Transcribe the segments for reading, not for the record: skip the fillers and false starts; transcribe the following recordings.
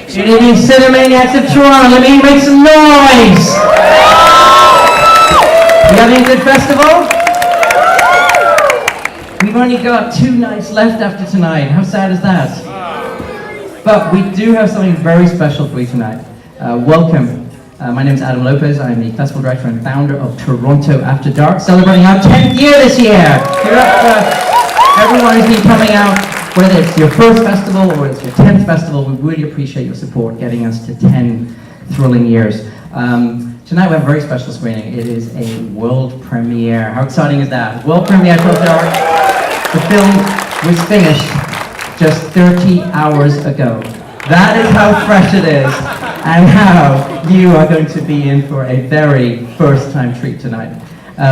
Canadian Cinemaniacs of Toronto, let me make some noise! You having a good festival? We've only got 2 nights left after tonight. How sad is that? But we do have something very special for you tonight. Welcome. My name is Adam Lopez. I'm the festival director and founder of Toronto After Dark, celebrating our 10th year this year. Give it up for everyone who's been coming out, whether it's your first festival or it's your 10th festival. We really appreciate your support, getting us to 10 thrilling years. Tonight we have a very special screening. It is a world premiere. How exciting is that? World premiere, Toronto Dark. The film was finished just 30 hours ago. That is how fresh it is, and how you are going to be in for a very first-time treat tonight.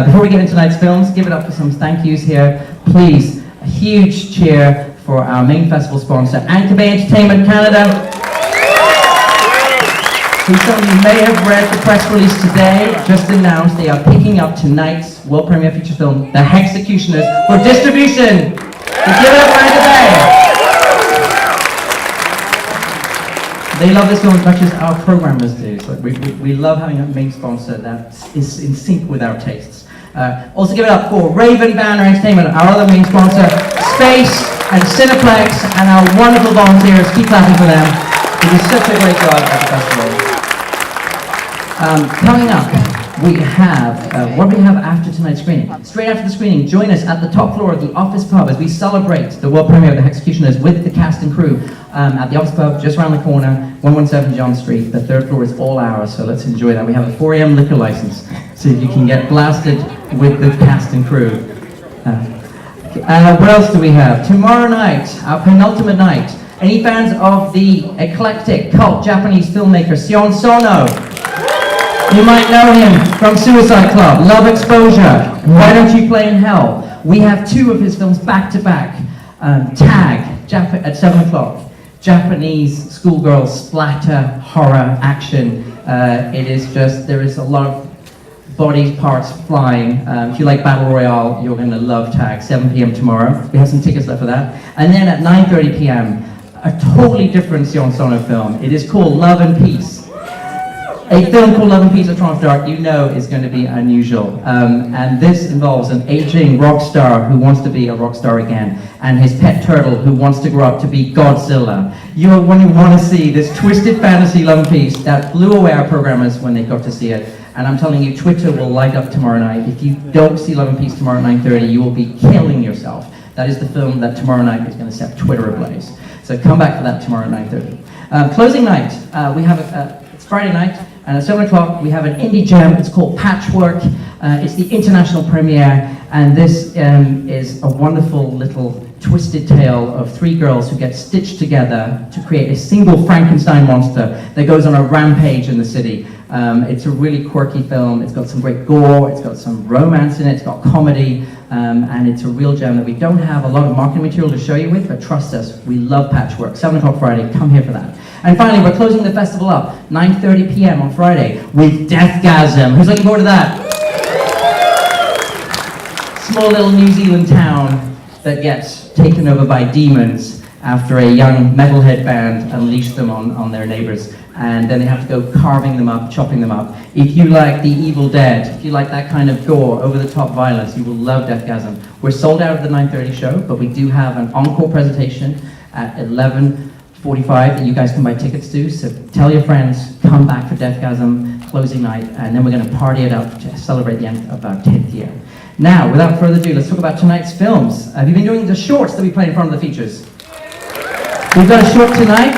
Before we get into tonight's films, give it up for some thank yous here. Please, a huge cheer for our main festival sponsor, Anchor Bay Entertainment Canada, who some of you may have read the press release today, just announced they are picking up tonight's world premiere feature film, The Hexecutioners, for distribution. So give it up for Anchor Bay. They love this film as much as our programmers do. So we love having a main sponsor that is in sync with our tastes. Also give it up for Raven Banner Entertainment, our other main sponsor, Space and Cineplex, and our wonderful volunteers. Keep clapping for them. They do such a great job at the festival. Coming up, we have, what do we have after tonight's screening? Straight after the screening, join us at the top floor of the Office Pub as we celebrate the world premiere of The Hexecutioners with the cast and crew at the Office Pub just around the corner, 117 John Street. The third floor is all ours, so let's enjoy that. We have a 4 a.m. liquor license, so you can get blasted with the cast and crew. What else do we have? Tomorrow night, our penultimate night. Any fans of the eclectic cult Japanese filmmaker Sion Sono? You might know him from Suicide Club, Love Exposure, Why Don't You Play in Hell? We have 2 of his films back to back. Tag, at 7 o'clock. Japanese schoolgirl splatter, horror, action. It is just, there is a lot of body parts flying. If you like Battle Royale, you're going to love Tag, 7 p.m. tomorrow. We have some tickets left for that. And then at 9:30 p.m., a totally different Sion Sono film. It is called Love and Peace. A film called Love and Peace at Toronto Dark, you know, is going to be unusual. And this involves an aging rock star who wants to be a rock star again, and his pet turtle who wants to grow up to be Godzilla. You're one who want to see this twisted fantasy Love and Peace that blew away our programmers when they got to see it. And I'm telling you, Twitter will light up tomorrow night. If you don't see Love and Peace tomorrow at 9:30, you will be killing yourself. That is the film that tomorrow night is going to set Twitter ablaze. So come back for that tomorrow at 9:30. Closing night, we have it's Friday night, and at 7 o'clock we have an indie gem. It's called Patchwork. It's the international premiere, and this is a wonderful little twisted tale of 3 girls who get stitched together to create a single Frankenstein monster that goes on a rampage in the city. It's a really quirky film. It's got some great gore, it's got some romance in it, it's got comedy, and it's a real gem that we don't have a lot of marketing material to show you with, but trust us, we love Patchwork. 7 o'clock Friday, come here for that. And finally, we're closing the festival up, 9:30 p.m. on Friday, with Deathgasm. Who's looking forward to that? Small little New Zealand town that gets taken over by demons after a young metalhead band unleashed them on their neighbors. And then they have to go carving them up, chopping them up. If you like The Evil Dead, if you like that kind of gore, over-the-top violence, you will love Deathgasm. We're sold out of the 9:30 show, but we do have an encore presentation at 11:45 that you guys can buy tickets to. So tell your friends, come back for Deathgasm, closing night, and then we're going to party it up to celebrate the end of our 10th year. Now, without further ado, let's talk about tonight's films. Have you been doing the shorts that we play in front of the features? We've got a short tonight.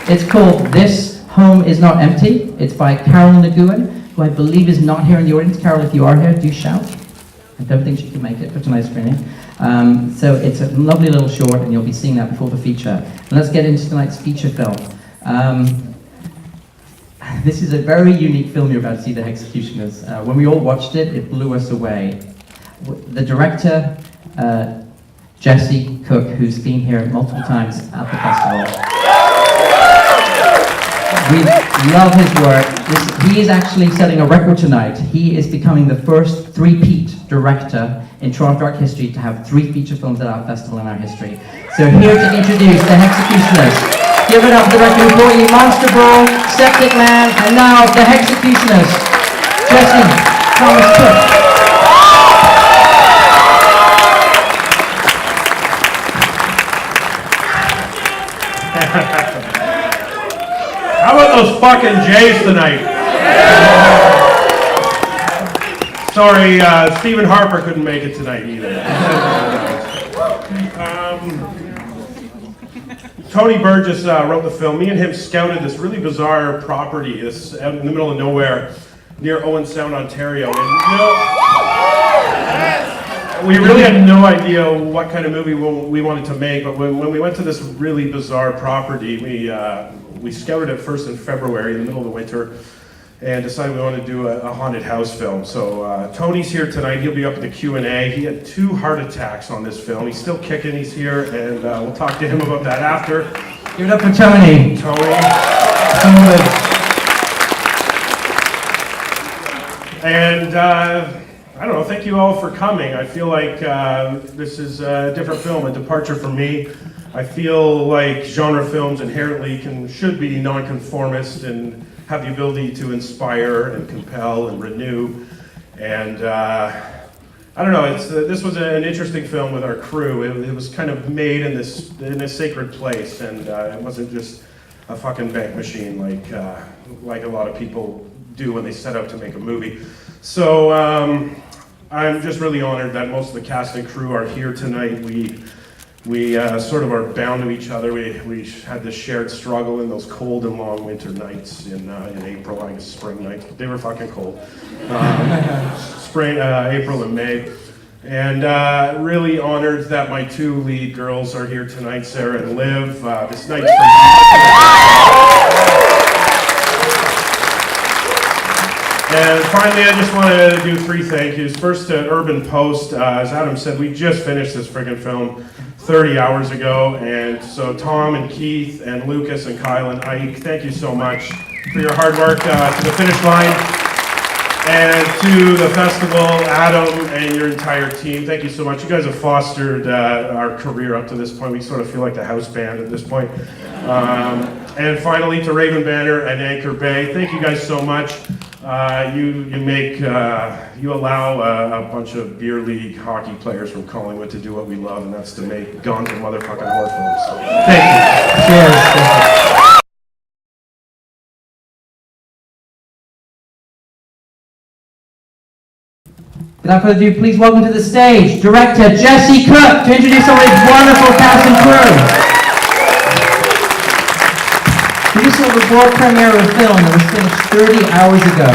It's called This Home Is Not Empty. It's by Carol Nguyen, who I believe is not here in the audience. Carol, if you are here, do shout. I don't think she can make it for tonight's screening. So it's a lovely little short, and you'll be seeing that before the feature. And let's get into tonight's feature film. This is a very unique film you're about to see, The Hexecutioners. When we all watched it, it blew us away. The director, Jesse Cook, who's been here multiple times at the festival. We love his work. He is actually setting a record tonight. He is becoming the first three-peat director in Toronto Dark history to have 3 feature films at our festival in our history. So here to introduce The Hexecutioners. Give it up for the director who brought you Monster Ball, Septic Man, and now the Hexecutioners. Jesse Thomas Cook. How about those fucking Jays tonight? Sorry, Stephen Harper couldn't make it tonight either. Tony Burgess wrote the film. Me and him scouted this really bizarre property, this out in the middle of nowhere, near Owen Sound, Ontario. And, we really had no idea what kind of movie we wanted to make, but when we went to this really bizarre property, we scouted it first in February, in the middle of the winter, and decided we wanted to do a haunted house film. So Tony's here tonight. He'll be up at the Q&A. He had 2 heart attacks on this film. He's still kicking. He's here, and we'll talk to him about that after. Give it up for Tony. And I don't know, thank you all for coming. I feel like this is a different film, a departure for me. I feel like genre films inherently should be nonconformist and have the ability to inspire and compel and renew. And I don't know, this was an interesting film with our crew. It was kind of made in a sacred place, and it wasn't just a fucking bank machine like a lot of people do when they set out to make a movie. So I'm just really honored that most of the cast and crew are here tonight. We sort of are bound to each other. We had this shared struggle in those cold and long winter nights in April, I guess spring nights, but they were fucking cold. April and May. And really honored that my 2 lead girls are here tonight, Sarah and Liv. This night's for you. And finally, I just want to do 3 thank yous. First to Urban Post. As Adam said, we just finished this friggin' film 30 hours ago, and so Tom and Keith and Lucas and Kyle and Ike, thank you so much for your hard work to the finish line. And to the festival, Adam and your entire team, thank you so much. You guys have fostered our career up to this point. We sort of feel like the house band at this point. And finally to Raven Banner and Anchor Bay, thank you guys so much. You allow a bunch of beer league hockey players from Collingwood to do what we love, and that's to make guns and motherfucking horror films. So, thank you. Cheers. Without further ado, please welcome to the stage director Jesse Cook to introduce all his wonderful cast and crew. Producer of the world premiere of a film that was finished 30 hours ago.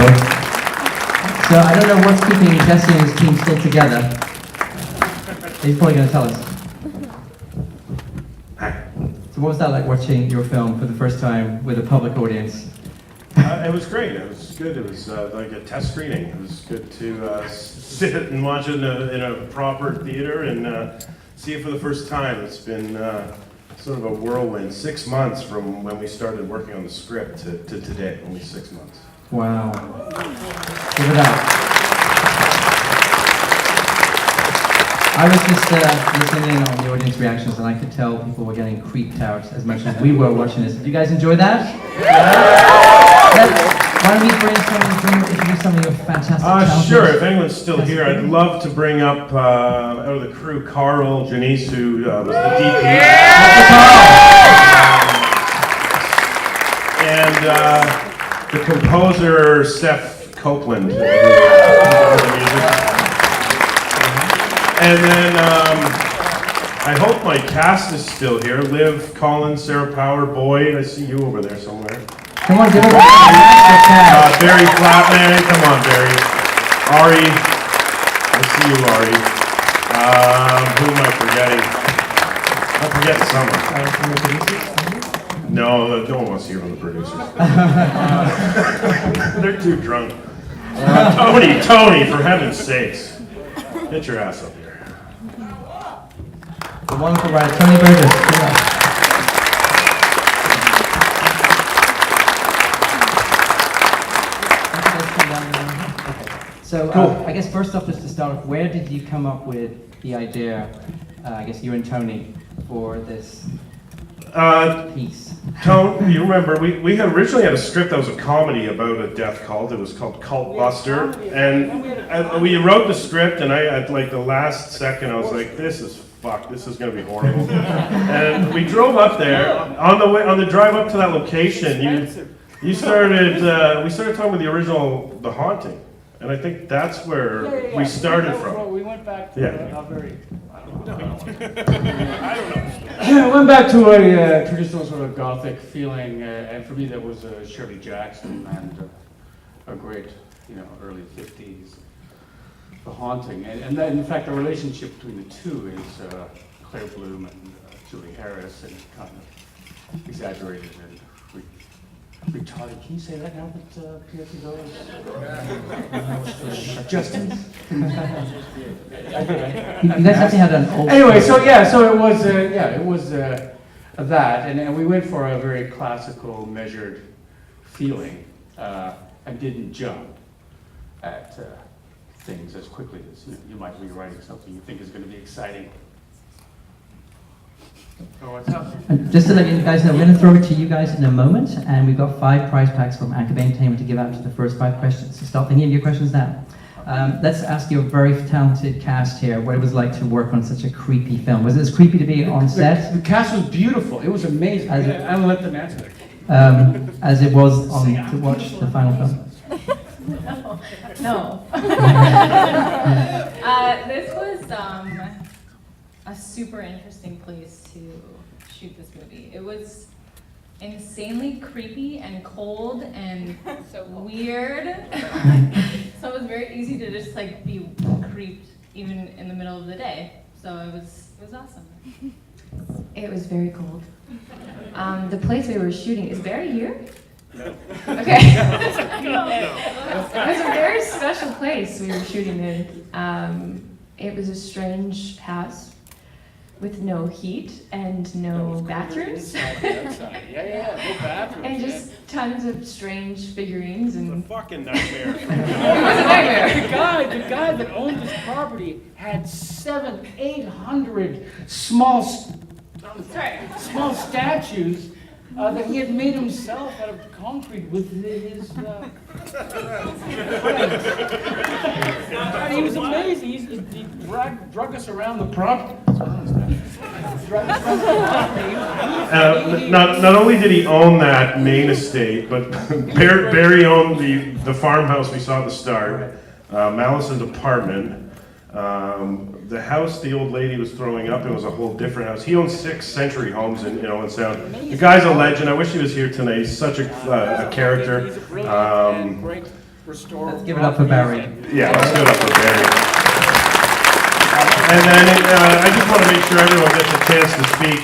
So I don't know what's keeping Jesse and his team still together. He's probably going to tell us. So what was that like watching your film for the first time with a public audience? It was great. It was good. It was like a test screening. It was good to sit and watch it in a proper theater and see it for the first time. It's been sort of a whirlwind. 6 months from when we started working on the script to today. Only 6 months. Wow. Give it up. I was just listening in on the audience reactions, and I could tell people were getting creeped out as much as we were watching this. Did you guys enjoy that? Why don't you introduce some of your fantastic talents? Sure, if anyone's still here, I'd love to bring up out of the crew Carl Janice, who was the DP. And the composer Steph Copeland. And then I hope my cast is still here. Liv, Colin, Sarah Power, Boyd. I see you over there somewhere. Come on, give it up. Barry Flatman, come on, Barry. Ari, I see you, Ari. Who am I forgetting? I'm forgetting someone. No, no one wants to hear from the producers. They're too drunk. Tony, for heaven's sakes. Get your ass up here. The wonderful writer, Tony Burgess. So cool. I guess first off, just to start off, where did you come up with the idea, I guess you and Tony, for this piece? Tone, you remember, we had originally had a script that was a comedy about a death cult. It was called Cult Buster. And we wrote the script, and at like the last second, I was like, this is going to be horrible. And we drove up there. On the drive up to that location, we started talking about the original The Haunting. And I think that's where we started from. Well, we went back to a very, I went back to a traditional sort of gothic feeling, and for me that was Shirley Jackson and a great, early 50s, The Haunting. And then, in fact, the relationship between the two is Claire Bloom and Julie Harris, and kind of exaggerated and retarded. Can you say that now that PFC goes? Justin? You guys actually had an old. Anyway, so it was that, and we went for a very classical, measured feeling, and didn't jump at things as quickly as you might be writing something you think is going to be exciting. So what's up? And just to let you guys know, we're going to throw it to you guys in a moment, and we've got 5 prize packs from Anchor Bay Entertainment to give out to the first 5 questions. So start thinking of your questions now. Let's ask your very talented cast here what it was like to work on such a creepy film. Was it as creepy to be on set? The cast was beautiful. It was amazing. I'll let them answer. As it was to watch the final film? No. This was a super interesting place to shoot this movie. It was insanely creepy and cold and so weird. So it was very easy to just like be creeped even in the middle of the day. So it was awesome. It was very cold. The place we were shooting is Barry here? No. Okay. It was a very special place we were shooting in. It was a strange house with no heat and no bathrooms. No bathrooms. And just tons of strange figurines and. fucking nightmare. It was a nightmare. The guy that owned this property had 700-800 small statues that he had made himself out of concrete with his. He was amazing. He drug us around the property. Not only did he own that main estate, but Barry owned the farmhouse we saw at the start, Malison's apartment, the house the old lady was throwing up in was a whole different house. He owns 6 century homes in Sound. The guy's a legend. I wish he was here tonight. He's such a character. He's a brilliant great restorer. Let's give it up for Barry. Yeah, let's give it up for Barry. And then I just want to make sure everyone gets a chance to speak.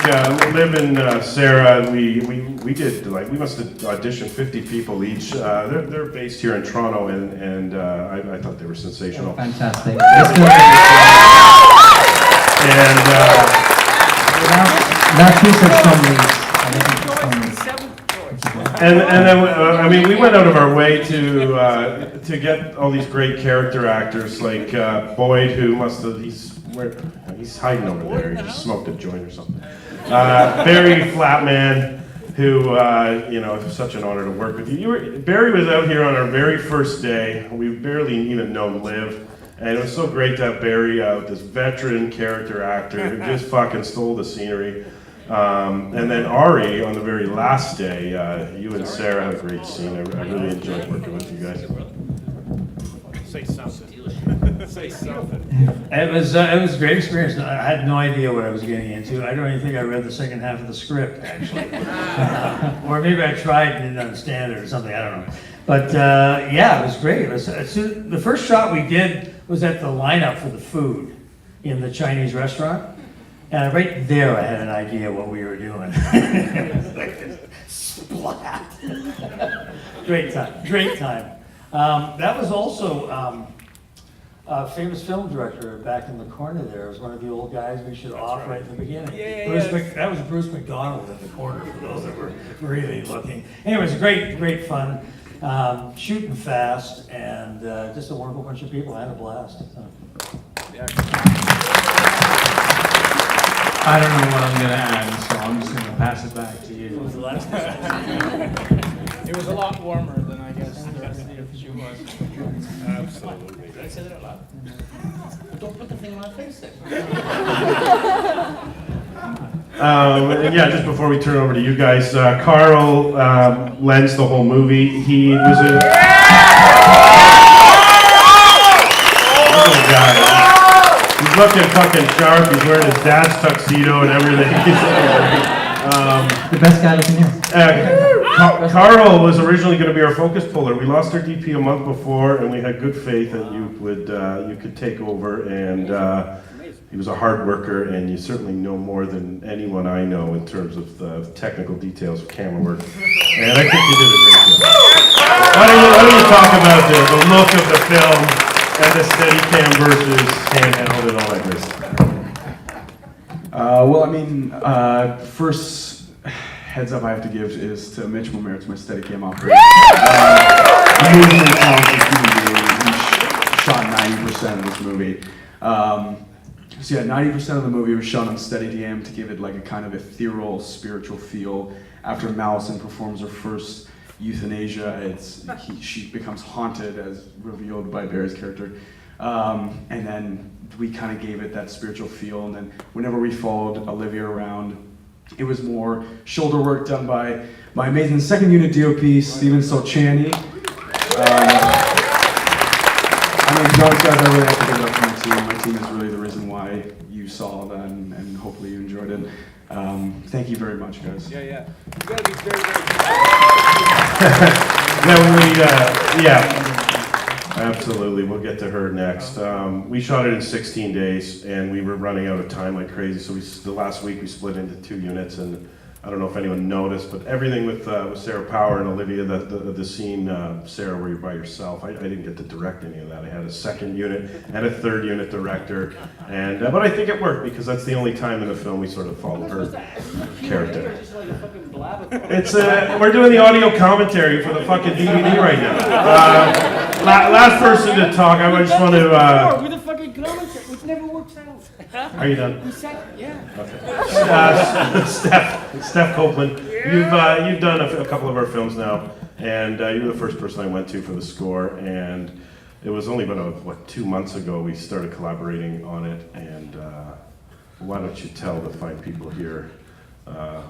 Liv and Sarah, and we did we must have auditioned 50 people each. They're based here in Toronto, and I thought they were sensational. Fantastic. And now two such comedies. And then we went out of our way to get all these great character actors like Boyd, who he's hiding over there. He just smoked a joint or something. Barry Flatman, who it was such an honor to work with you. Barry was out here on our very first day. We barely even known Liv. And it was so great to have Barry out, this veteran character actor who just fucking stole the scenery. And then Ari, on the very last day, you and Sarah had a great scene. I really enjoyed working with you guys. Say something. Say something. It was a great experience. I had no idea what I was getting into. I don't even think I read the second half of the script, actually. Or maybe I tried and didn't understand it or something, I don't know. But it was great. The first shot we did was at the lineup for the food in the Chinese restaurant. And right there I had an idea what we were doing. Splat. Great time. That was also a famous film director back in the corner there. It was one of the old guys we should off right at the beginning. That was Bruce McDonald in the corner for those that were really looking. Anyway, it was great fun. Shooting fast and just a wonderful bunch of people. I had a blast. I don't know what I'm going to add, so I'm just going to pass it back to you. It was a last time. It was a lot warmer than I guess the rest of the shoot was. Absolutely. Did I say that out loud? Don't put the thing in my face then. And yeah, just before we turn over to you guys, Carl lends the whole movie. He was in. Oh my God. He's looking fucking sharp. He's wearing his dad's tuxedo and everything. The best guy looking here. Carl was originally going to be our focus puller. We lost our DP a month before, and we had good faith that you could take over. And he was a hard worker, and you certainly know more than anyone I know in terms of the technical details of camera work. And I think you did a great job. Why don't you talk about the look of the film and the Steadicam versus handheld and all that great stuff? Well, I mean, first heads up I have to give is to Mitch Momertz, my Steadicam operator. Amazingly talented human being. He shot 90% of this movie. So yeah, 90% of the movie was shot on Steadicam to give it like a kind of ethereal, spiritual feel. After Malison performs her first euthanasia, she becomes haunted, as revealed by Barry's character. And then we kind of gave it that spiritual feel. And then whenever we followed Olivia around, it was more shoulder work done by my amazing second unit DOP, Steven Solchani. I mean, to be honest, guys, I really have to give it up to my team. My team is really the reason why you saw that, and hopefully you enjoyed it. Thank you very much, guys. Yeah. You gotta be very, Absolutely. We'll get to her next. We shot it in 16 days, and we were running out of time like crazy. So the last week we split into 2 units, and I don't know if anyone noticed, but everything with Sarah Power and Olivia, the scene, Sarah, where you're by yourself, I didn't get to direct any of that. I had a second unit and a third unit director, and but I think it worked because that's the only time in the film we sort of follow her character. It's we're doing the audio commentary for the fucking DVD right now. Last person to talk. I just want to. We're the fucking commentary, which never works out. Are you done? We said, yeah. Okay. Steph Copeland, you've done a couple of our films now, and you were the first person I went to for the score, and it was only about 2 months ago we started collaborating on it, and why don't you tell the fine people here how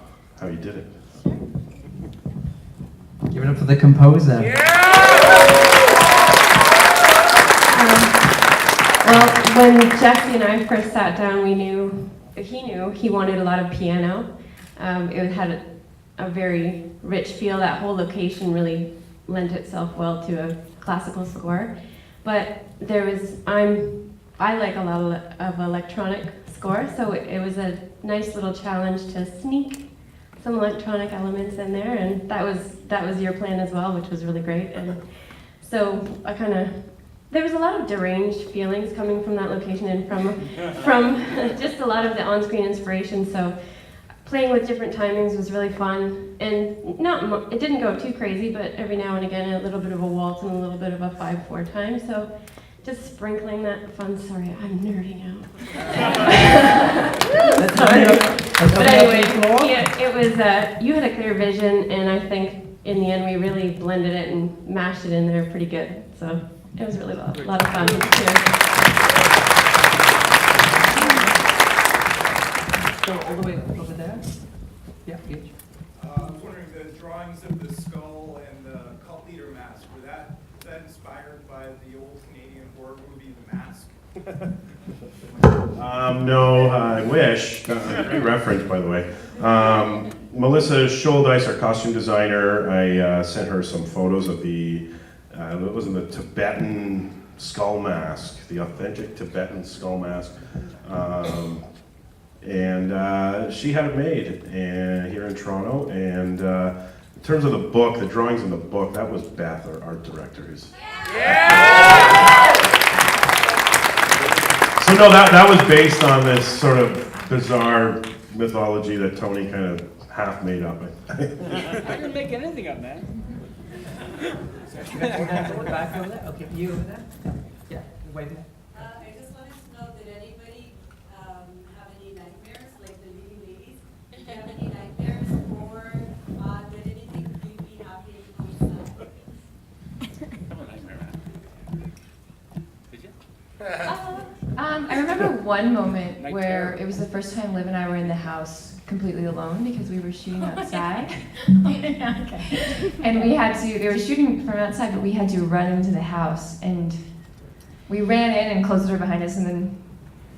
you did it? Give it up for the composer. Well, when Jesse and I first sat down, he knew he wanted a lot of piano. It had a very rich feel. That whole location really lent itself well to a classical score. But I like a lot of electronic score, so it was a nice little challenge to sneak some electronic elements in there, and that was your plan as well, which was really great. And so there was a lot of deranged feelings coming from that location and from just a lot of the on-screen inspiration. So playing with different timings was really fun, and it didn't go too crazy, but every now and again a little bit of a waltz and a little bit of a 5/4 time. So just sprinkling that fun. Sorry, I'm nerding out. But anyway, yeah, it was. You had a clear vision, and I think in the end we really blended it and mashed it in there pretty good. So it was really a lot of fun. So all the way over there? Yeah, Gage. I was wondering, the drawings of the skull and the cult leader mask, was that inspired by the old Canadian horror movie, The Mask? No, I wish. Great reference, by the way. Melissa Scholdice, our costume designer, I sent her some photos of the Tibetan skull mask, the authentic Tibetan skull mask. And she had it made here in Toronto. And in terms of the book, the drawings in the book, that was Beth, our art director. So no, that was based on this sort of bizarre mythology that Tony kind of half made up. I didn't make anything up, man. Back over there? Okay, you over there? Yeah, wait there. I just wanted to know, did anybody have any nightmares, like the leading ladies? Did you have any nightmares, or one moment where it was the first time Liv and I were in the house completely alone because we were shooting outside. Okay. And they were shooting from outside, but we had to run into the house. And we ran in and closed the door behind us and then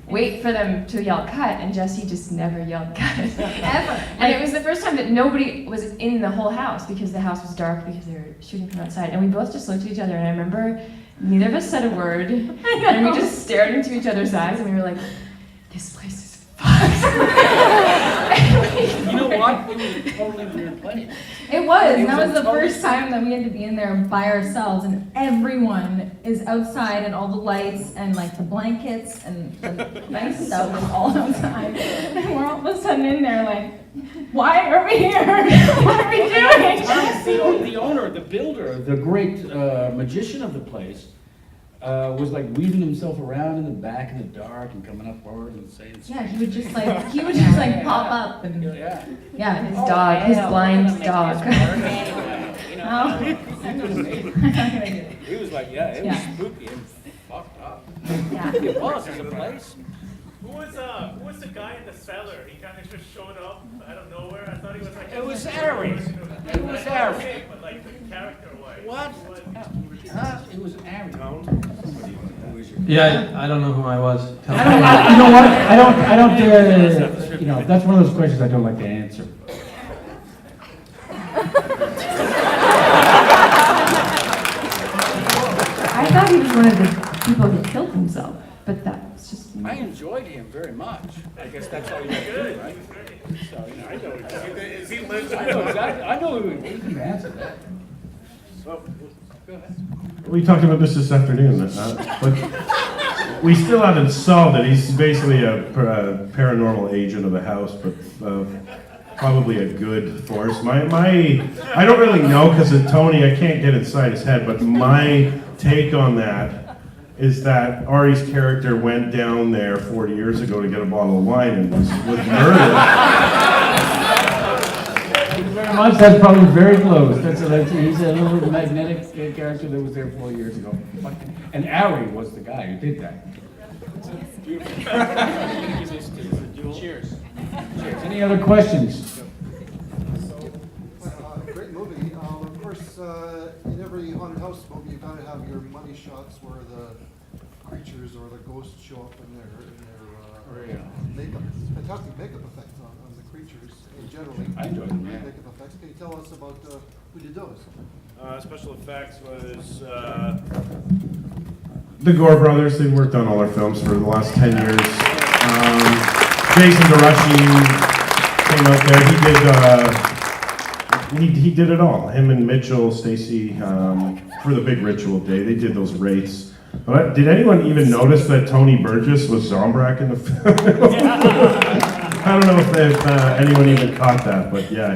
wait for them to yell cut. And Jesse just never yelled cut. Ever. And it was the first time that nobody was in the whole house because the house was dark because they were shooting from outside. And we both just looked at each other, and I remember neither of us said a word. And we just stared into each other's eyes, and we were like, this place is You know what? It was a totally weird place. It was. It That was was the totally- first time that we had to be in there by ourselves, and everyone is outside, and all the lights and like the blankets and the nice stuff is all outside. And we're all of a sudden in there like, why are we here? What are we doing? Thomas, the owner, the builder, the great magician of the place, was like weaving himself around in the back in the dark and coming up forward and saying. Yeah, he would just like pop up and Yeah. yeah. his dog, his blind dog. You know, Oh. it was amazing. I'm not gonna do it. He was like, yeah, it was Yeah. spooky and fucked up. Yeah. It was a place. Who was the guy in the cellar? He kind of just showed up out of nowhere. I thought he was like. It was Harry. It was Harry. Okay, but like the character-wise. What? Huh? It was Harry. Yeah, I don't know who I was. Tell me. You know what? I don't. You know, that's one of those questions I don't like to answer. I thought he was one of the people who killed himself, but that's just I enjoyed him very much. I guess that's all you have to do, right? So, you know, I know exactly. Is he lived? I know exactly. I know who he can answer that. Well, go ahead. We talked about this afternoon, but we still haven't solved it. He's basically a paranormal agent of the house, but probably a good force. I don't really know because of Tony, I can't get inside his head, but my take on that is that Ari's character went down there 40 years ago to get a bottle of wine and was murdered. Thank you very much. That's probably very close. He's a little magnetic character that was there 4 years ago. And Ari was the guy who did that. Cheers. Cheers. Any other questions? Great movie. Of course, in every haunted house movie, you gotta have your money shots where the creatures or the ghosts show up in their makeup. Fantastic makeup effects on the creatures. Generally, I enjoyed them. Yeah. makeup effects. Can you tell us about who did those? Special effects was the Gore brothers. They worked on all our films for the last 10 years. Jason DeRuschi came out there. He did it all. Him and Mitchell, Stacy, for the big ritual day. They did those wraiths. But did anyone even notice that Tony Burgess was Zombrak in the film? I don't know if anyone even caught that, but yeah,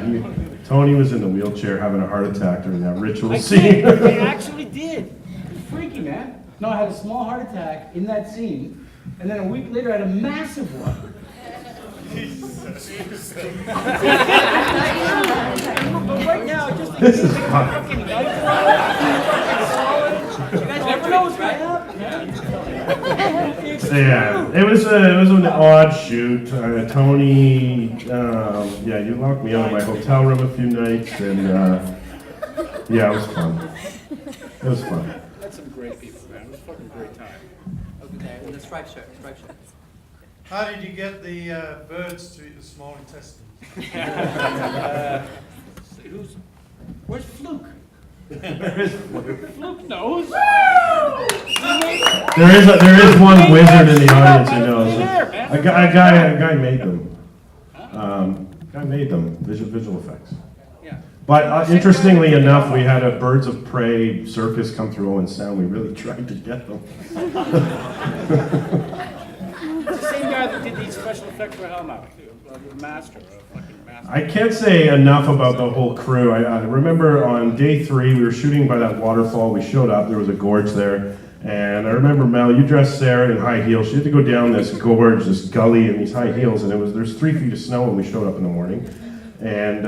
Tony was in the wheelchair having a heart attack during that ritual scene. I actually did. It's freaky, man. No, I had a small heart attack in that scene, and then a week later I had a massive one. But right now, just This is fun. fucking night solid. You guys never know what's going to happen. Yeah, it was an odd shoot. Tony, yeah, you locked me out of my hotel room a few nights, and yeah, it was fun. It was fun. That's some great people, man. It was a fucking great time. Okay, and the striped shirt, striped shirt. How did you get the birds to eat the small intestines? Where's Fluke? Fluke knows. There is one wizard in the audience who knows. A guy made them. Guy made them visual effects. Yeah. But interestingly enough, we had a Birds of Prey circus come through Owen Sound. We really tried to get them. It's the same guy that did these special effects for Hellmouth, the master, fucking master. I can't say enough about the whole crew. I remember on day 3, we were shooting by that waterfall. We showed up, there was a gorge there. And I remember, Mel, you dressed Sarah in high heels. She had to go down this gorge, this gully in these high heels. And there's 3 feet of snow when we showed up in the morning. And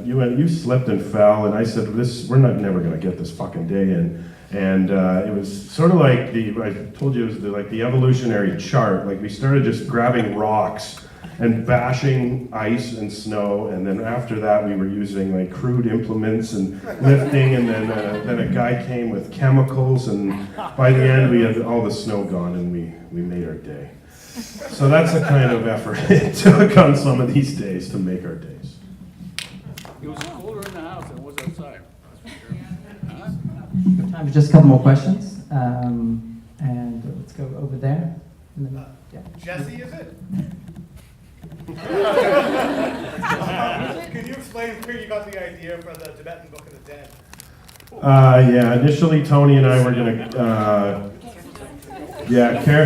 you slipped and fell. And I said, we're never going to get this fucking day in. And it was sort of like I told you, it was like the evolutionary chart. Like we started just grabbing rocks and bashing ice and snow, and then after that we were using like crude implements and lifting, and then a guy came with chemicals, and by the end we had all the snow gone, and we made our day. So that's the kind of effort it took on some of these days to make our days. It was colder in the house than it was outside. Time for just a couple more questions. And let's go over there. And then, yeah. Jesse, is it? Could you explain where you got the idea for the Tibetan Book of the Dead? Yeah, initially Tony and I were gonna,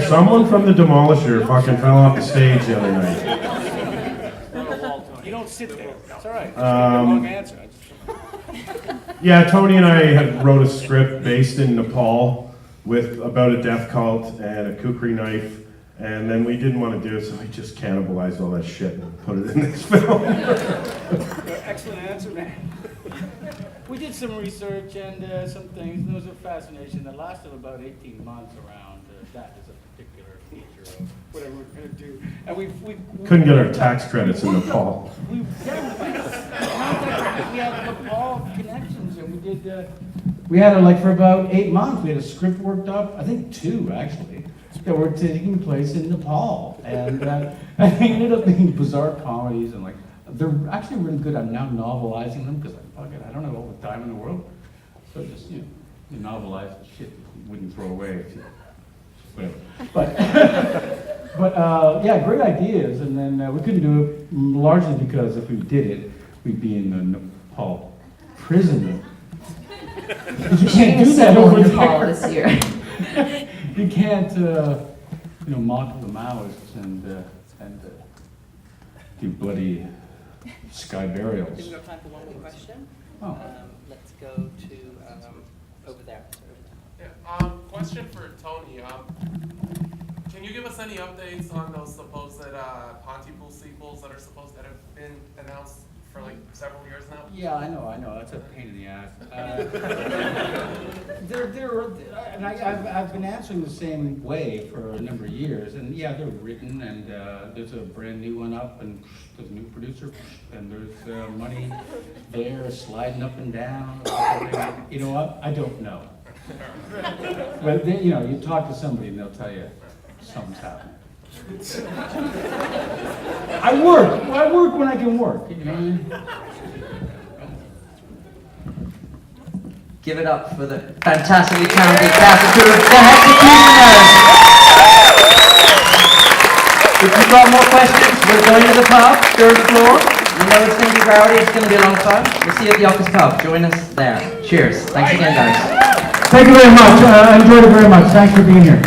someone from the Demolisher fucking fell off the stage the other night. You don't sit there. It's all right. It's the wrong answer. Yeah, Tony and I had wrote a script based in Nepal about a death cult and a kukri knife, and then we didn't want to do it, so we just cannibalized all that shit and put it in this film. Excellent answer, man. We did some research and some things, and there was a fascination that lasted about 18 months around that as a particular feature of whatever we're going to do. And we Couldn't get our tax credits in Nepal. We had Nepal connections, and we did. We had it like for about 8 months. We had a script worked up. I think 2 actually, that were taking place in Nepal, and they ended up being bizarre comedies, and like they're actually really good. I'm now novelizing them because I don't have all the time in the world, so just you novelize the shit you wouldn't throw away if you. Whatever. But yeah, great ideas, and then we couldn't do it largely because if we did it, we'd be in the Nepal prison. You can't do that over Nepal there. this year. You can't, mock the Maoists and do bloody sky I burials. think we have time for one more question. Oh. Let's go to over there. Yeah, question for Tony. Can you give us any updates on those supposed Pontypool sequels that have been announced for like several years now? Yeah, I know. That's a pain in the ass. And I've been answering the same way for a number of years. And yeah, they're written, and there's a brand new one up, and there's a new producer, and there's money there sliding up and down. You know what? I don't know. But then, you talk to somebody and they'll tell you something's happening. I work when I can work. You know what I mean? Give it up for the fantastically talented cast and crew of the Hexecutioners. If you've got more questions, we're going to the pub, 3rd floor. You know it's going to be rowdy, it's going to be a long time. We'll see you at the Office Pub. Join us there. Cheers. Thanks again, guys. Thank you very much. I enjoyed it very much. Thanks for being here.